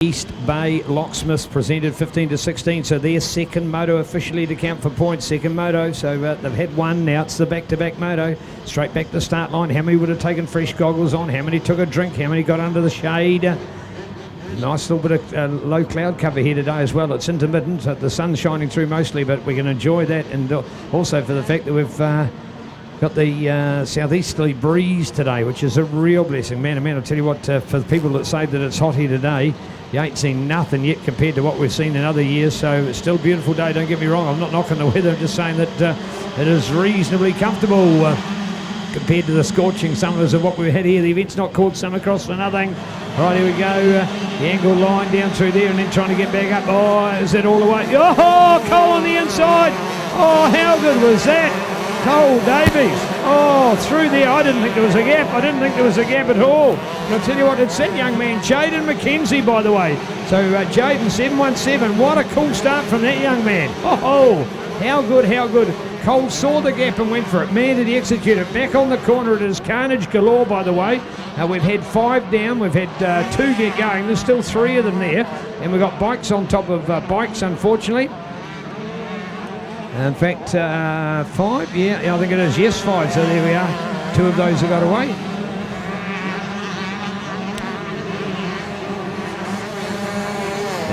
East Bay Locksmiths presented 15-16, so their second moto officially to count for points. Second moto, so they've had one, now it's the back-to-back moto. Straight back to the start line. How many would have taken fresh goggles on? How many took a drink? How many got under the shade? Nice little bit of low cloud cover here today as well. It's intermittent, the sun's shining through mostly, but we can enjoy that, and also for the fact that we've got the southeasterly breeze today, which is a real blessing. Man, I'll tell you what, for the people that say that it's hot here today, you ain't seen nothing yet compared to what we've seen in other years, so it's still a beautiful day, don't get me wrong. I'm not knocking the weather, I'm just saying that it is reasonably comfortable compared to the scorching summers of what we've had here. The event's not called Summer Cross for nothing. Right, here we go, the angled line down through there and then trying to get back up. Oh, is that all the way? Oh, Cole on the inside. Oh, how good was that? Cole Davies, oh, through there. I didn't think there was a gap. I didn't think there was a gap at all. And I'll tell you what, it's that young man, Jaden McKenzie, by the way. So Jaden 717, what a cool start from that young man. Oh, how good, how good. Cole saw the gap and went for it. Man, did he execute it. Back on the corner, it is carnage galore, by the way. We've had 5 down. We've had 2 get going. There's still 3 of them there. And we've got bikes on top of bikes, unfortunately. In fact, 5, yeah, I think it is, yes, 5, so there we are. 2 of those have got away.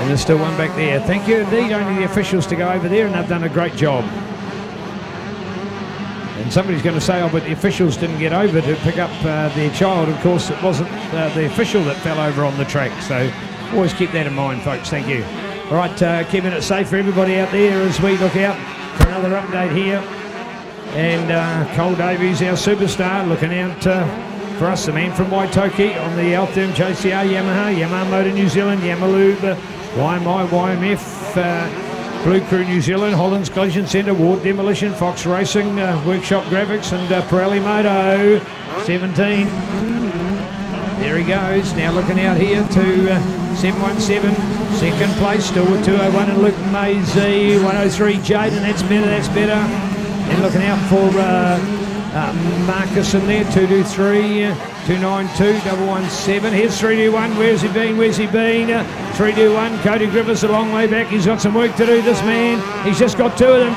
And there's still one back there. Thank you indeed, only the officials to go over there, and they've done a great job. And somebody's going to say, oh, but the officials didn't get over to pick up their child. Of course, it wasn't the official that fell over on the track, so always keep that in mind, folks. Thank you. All right, keeping it safe for everybody out there as we look out for another update here. And Cole Davies, our superstar, looking out for us, the man from Waitoki on the Altherm JCR Yamaha Motor New Zealand, Yamalube, YMI, YMF, Blue Crew New Zealand, Holland's Collision Centre, Ward Demolition, Fox Racing, Workshop Graphics, and Pirelli Moto 17. There he goes, now looking out here to 717, second place, still with 201 and Luke Maisie, 103 Jaden, that's better. And looking out for Marcus in there, 223, 292, 117. Here's 321, where's he been? 321, Cody Griffiths a long way back, he's got some work to do, this man. He's just got two of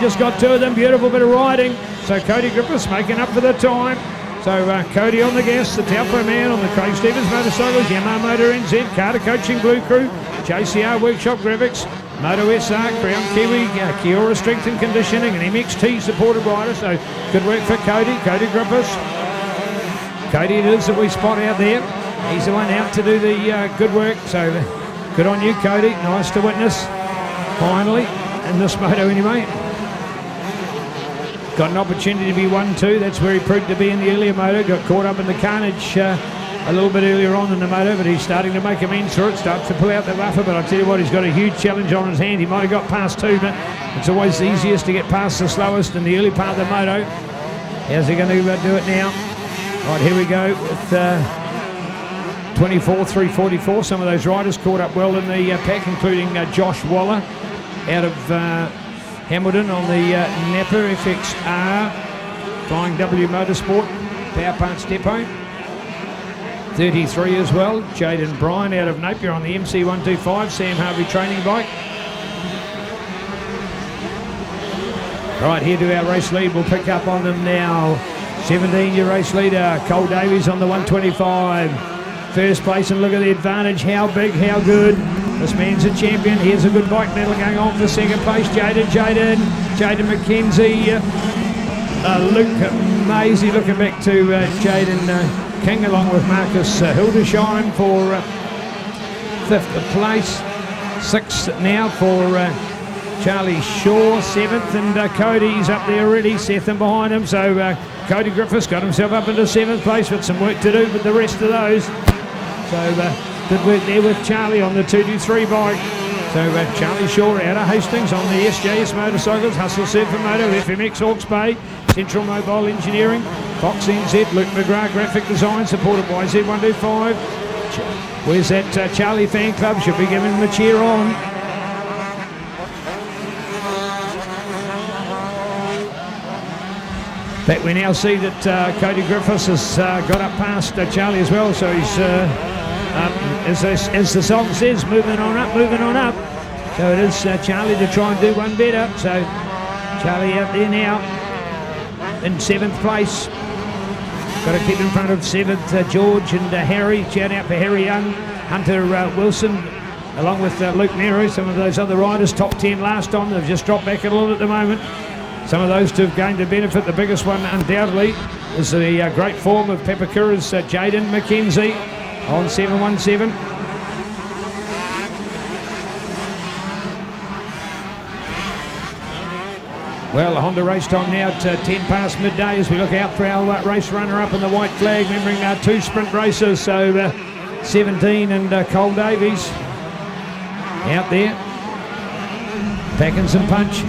them, beautiful bit of riding. So Cody Griffiths making up for the time. So Cody on the gas, the Taupo man on the Craig Stevens Motorcycles, Yamaha Motor NZ, Carter Coaching Blue Crew, JCR Workshop Graphics, Moto SR, Crown Kiwi, Kiora Strength and Conditioning, and MXT supported rider. So good work for Cody Griffiths. Cody it is that we spot out there. He's the one out to do the good work. So good on you, Cody. Nice to witness, finally, in this moto anyway. Got an opportunity to be 1-2. That's where he proved to be in the earlier moto. Got caught up in the carnage a little bit earlier on in the moto, but he's starting to make amends for it. Starts to pull out the rougher, but I tell you what, he's got a huge challenge on his hand. He might have got past 2, but it's always the easiest to get past the slowest in the early part of the moto. How's he going to do it now? Right, here we go with 24-344. Some of those riders caught up well in the pack, including Josh Waller out of Hamilton on the Napa FXR Flying W Motorsport Power Parts Depot. 33 as well, Jaden Bryan out of Napier on the MC125 Sam Harvey training bike. Right, here to our race lead, we'll pick up on them now. 17-year race leader, Cole Davies on the 125. First place, and look at the advantage, how big, how good. This man's a champion. Here's a good bike medal going on for second place. Jaden McKenzie, Luke Maisie looking back to Jaden King along with Marcus Hildesheim for 5th place. 6th now for Charlie Shaw, 7th, and Cody's up there already, Seth and behind him. So Cody Griffiths got himself up into 7th place with some work to do with the rest of those. So good work there with Charlie on the 223 bike. So Charlie Shaw out of Hastings on the SJS Motorcycles, Hustle Surfer Moto, FMX Hawke's Bay, Central Mobile Engineering, Fox NZ, Luke McGrath Graphic Design, supported by Z125. Where's that Charlie fan club? Should be giving him a cheer on. But we now see that Cody Griffiths has got up past Charlie as well, so he's as the song says, moving on up, moving on up. So it is Charlie to try and do one better. So Charlie out there now in 7th place. Got to keep in front of 7th, George and Harry. Shout out for Harry Young, Hunter Wilson, along with Luke Nero. Some of those other riders, top 10 last time. They've just dropped back a little at the moment. Some of those two have gained to benefit. The biggest one, undoubtedly, is the great form of Pepakura's Jaden McKenzie on 717. Well, the Honda race time now at 10 past midday as we look out for our race runner-up in the white flag, remembering 2 sprint races. So 17 and Cole Davies out there, packing some punch.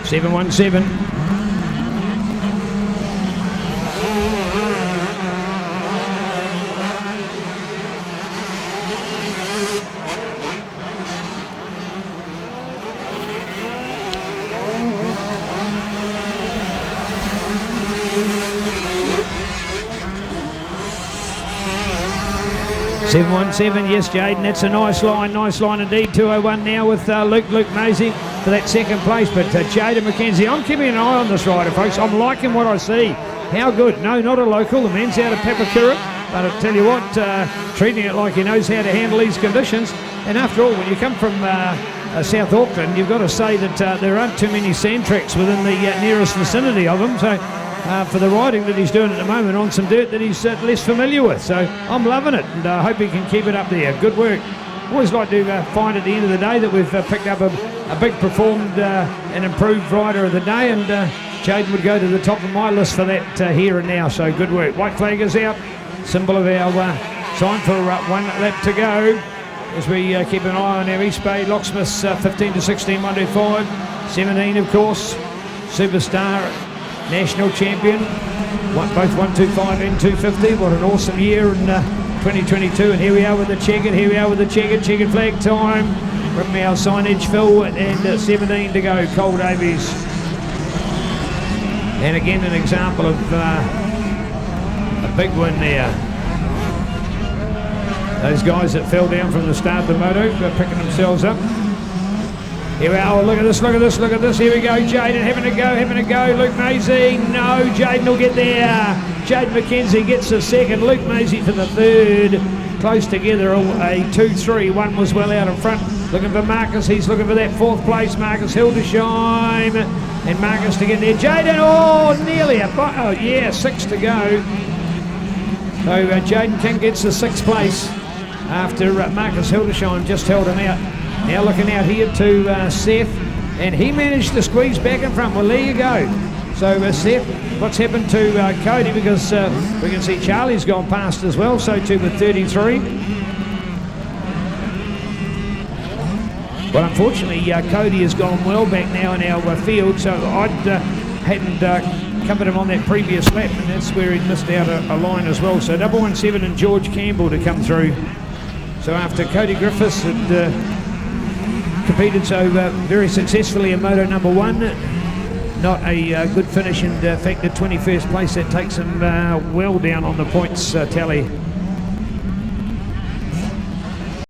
(717). (717). Yes, Jaden, that's a nice line indeed. 201 now with Luke Maisie for that 2nd place. But Jaden McKenzie, I'm keeping an eye on this rider, folks. I'm liking what I see. How good. No, not a local. The man's out of Papakura. But I'll tell you what, treating it like he knows how to handle these conditions. And after all, when you come from South Auckland, you've got to say that there aren't too many sand tracks within the nearest vicinity of him. So for the riding that he's doing at the moment on some dirt that he's less familiar with. So I'm loving it, and I hope he can keep it up there. Good work. Always like to find at the end of the day that we've picked up a big performed and improved rider of the day, and Jaden would go to the top of my list for that here and now. So good work. White flag is out, symbol of our time for 1 lap to go as we keep an eye on our East Bay locksmiths. 15 to 16, 125. 17, of course, superstar national champion, both 125 and 250. What an awesome year in 2022. And here we are with the checkered flag time from our signage, Phil, and 17 to go, Cole Davies. And again, an example of a big win there. Those guys that fell down from the start of the moto are picking themselves up. Here we are. Oh, look at this. Here we go. Jaden having a go. Luke Maisie. No, Jaden will get there. Jaden McKenzie gets the 2nd. Luke Maisie for the 3rd. Close together, a 2-3. One was well out in front. Looking for Marcus. He's looking for that 4th place. Marcus Hildesheim. And Marcus to get there. Jaden, nearly a... Oh, yeah, 6 to go. So Jaden King gets the 6th place after Marcus Hildesheim just held him out. Now looking out here to Seth, and he managed to squeeze back in front. Well, there you go. So Seth, what's happened to Cody, because we can see Charlie's gone past as well, so too with 33. Well, unfortunately, Cody has gone well back now in our field, so I hadn't covered him on that previous lap, and that's where he missed out a line as well. So 117 and George Campbell to come through. So after Cody Griffiths had competed so very successfully in Moto number 1, not a good finish, and in fact at 21st place, that takes him well down on the points tally.